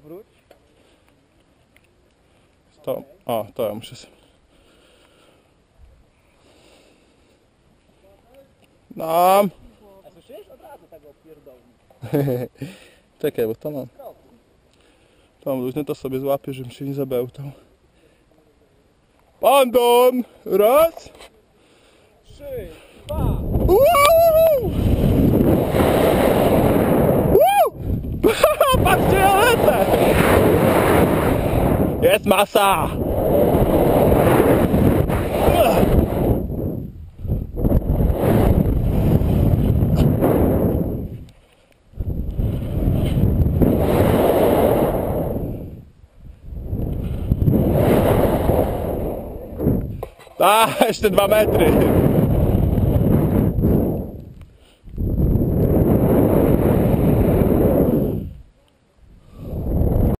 Obróć. To, o, to ja muszę sobie. No. A słyszysz? Od razu tego pierdolni. Czekaj, bo to mam. To mam luźne, to sobie złapię, żebym się nie zabełtał. Pandon! Raz! 3, 2. Woo! Woo! Patrzcie, ja lecę! Jest masa! A, jeszcze 2 metry.